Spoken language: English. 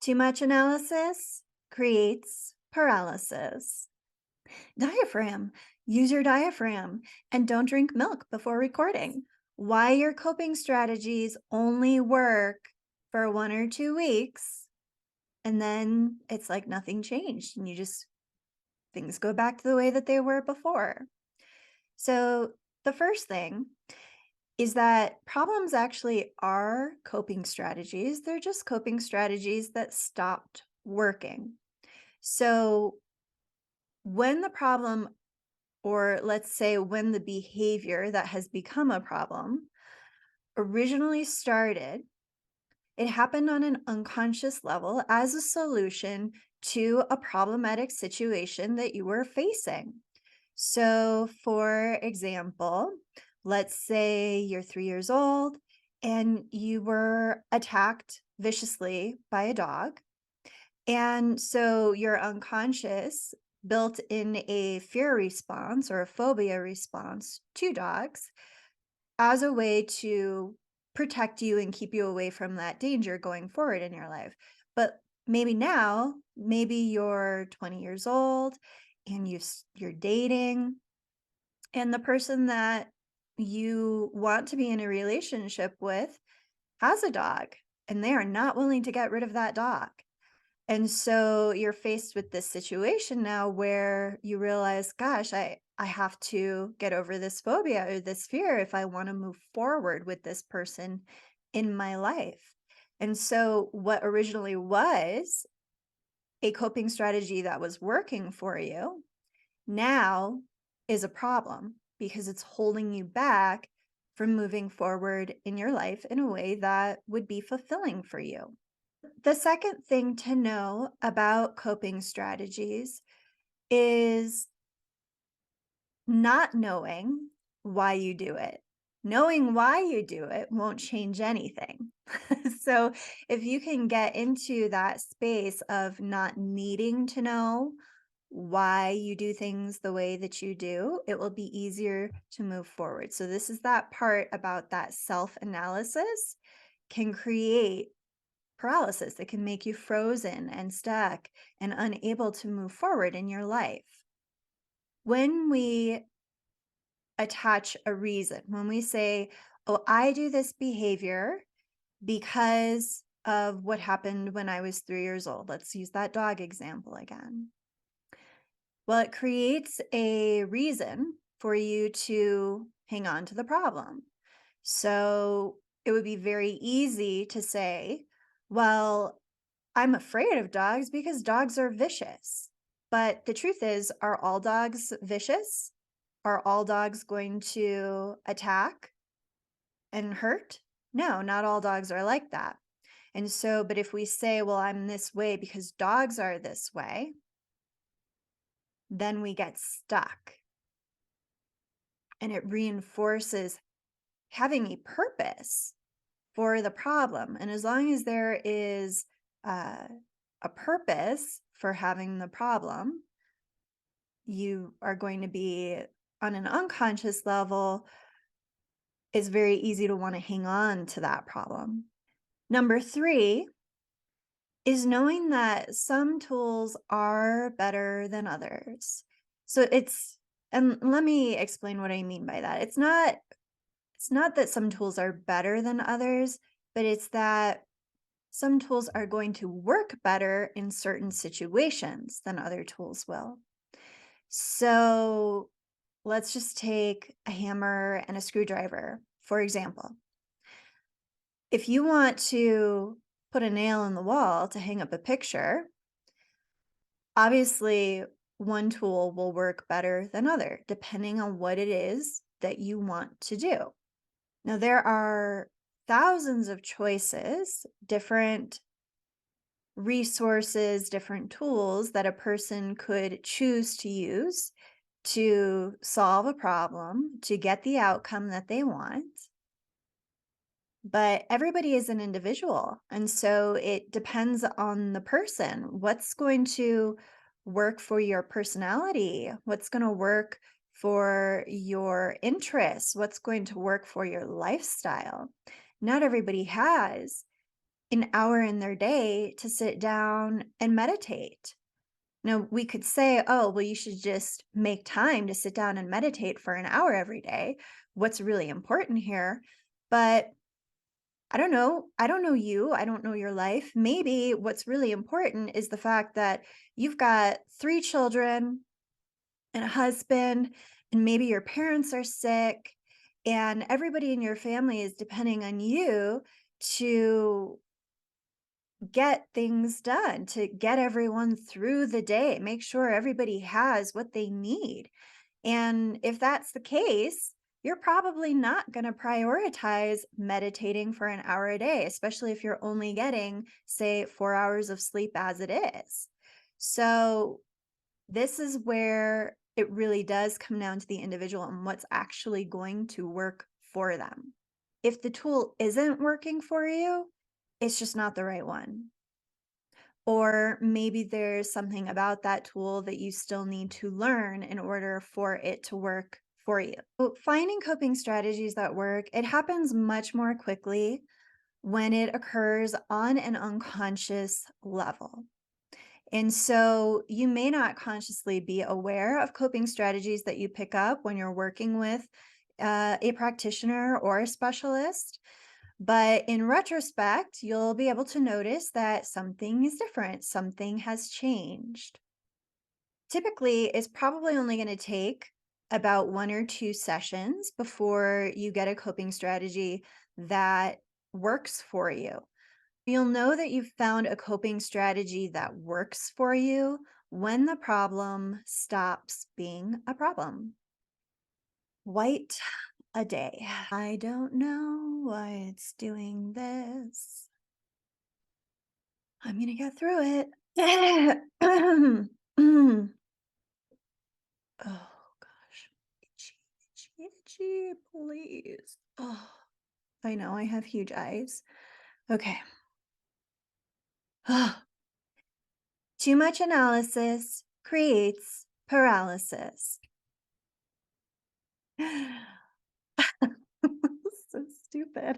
Too much analysis creates paralysis. Diaphragm. Use your diaphragm and don't drink milk before recording. Why your coping strategies only work for 1 or 2 weeks and then it's like nothing changed and things go back to the way that they were before. So the first thing is that problems actually are coping strategies. They're just coping strategies that stopped working. So when the problem, or let's say when the behavior that has become a problem originally started, it happened on an unconscious level as a solution to a problematic situation that you were facing. So, for example, let's say you're 3 years old and you were attacked viciously by a dog. And so your unconscious built in a fear response or a phobia response to dogs as a way to protect you and keep you away from that danger going forward in your life. But maybe now, maybe you're 20 years old and you're dating, and the person that you want to be in a relationship with has a dog and they are not willing to get rid of that dog. And so you're faced with this situation now where you realize, gosh, I have to get over this phobia or this fear if I want to move forward with this person in my life. And so what originally was a coping strategy that was working for you now is a problem because it's holding you back from moving forward in your life in a way that would be fulfilling for you. The second thing to know about coping strategies is not knowing why you do it. Knowing why you do it won't change anything. So, if you can get into that space of not needing to know why you do things the way that you do, it will be easier to move forward. So, this is that part about that self analysis can create paralysis that can make you frozen and stuck and unable to move forward in your life. When we attach a reason, when we say, oh, I do this behavior because of what happened when I was 3 years old. Let's use that dog example again. Well, it creates a reason for you to hang on to the problem. So it would be very easy to say, well, I'm afraid of dogs because dogs are vicious. But the truth is, are all dogs vicious? Are all dogs going to attack and hurt? No, not all dogs are like that. And so, but if we say, well, I'm this way because dogs are this way, then we get stuck. And it reinforces having a purpose for the problem. And as long as there is uh, a purpose for having the problem, you are going to be on an unconscious level. It's very easy to want to hang on to that problem. Number 3 is knowing that some tools are better than others. So and let me explain what I mean by that. It's not that some tools are better than others, but it's that some tools are going to work better in certain situations than other tools will. So let's just take a hammer and a screwdriver, for example. If you want to put a nail in the wall to hang up a picture, obviously one tool will work better than other, depending on what it is that you want to do. Now, there are thousands of choices, different resources, different tools that a person could choose to use to solve a problem, to get the outcome that they want. But everybody is an individual. And so it depends on the person. What's going to work for your personality? What's going to work for your interests? What's going to work for your lifestyle? Not everybody has an hour in their day to sit down and meditate. Now, we could say, oh, well, you should just make time to sit down and meditate for an hour every day. What's really important here? But I don't know. I don't know you. I don't know your life. Maybe what's really important is the fact that you've got three children and a husband, and maybe your parents are sick, and everybody in your family is depending on you to get things done, to get everyone through the day, make sure everybody has what they need. And if that's the case, you're probably not going to prioritize meditating for an hour a day, especially if you're only getting, say, 4 hours of sleep as it is. So, this is where it really does come down to the individual and what's actually going to work for them. If the tool isn't working for you, it's just not the right one. Or maybe there's something about that tool that you still need to learn in order for it to work for you. So finding coping strategies that work, it happens much more quickly when it occurs on an unconscious level. And so you may not consciously be aware of coping strategies that you pick up when you're working with a practitioner or a specialist. But in retrospect, you'll be able to notice that something is different, something has changed. Typically, it's probably only going to take about 1 or 2 sessions before you get a coping strategy that works for you. You'll know that you've found a coping strategy that works for you when the problem stops being a problem. Wait a day. I don't know why it's doing this. I'm going to get through it. Oh gosh. Itchy, itchy, itchy, please. Oh, I know I have huge eyes. Okay. Too much analysis creates paralysis. So stupid.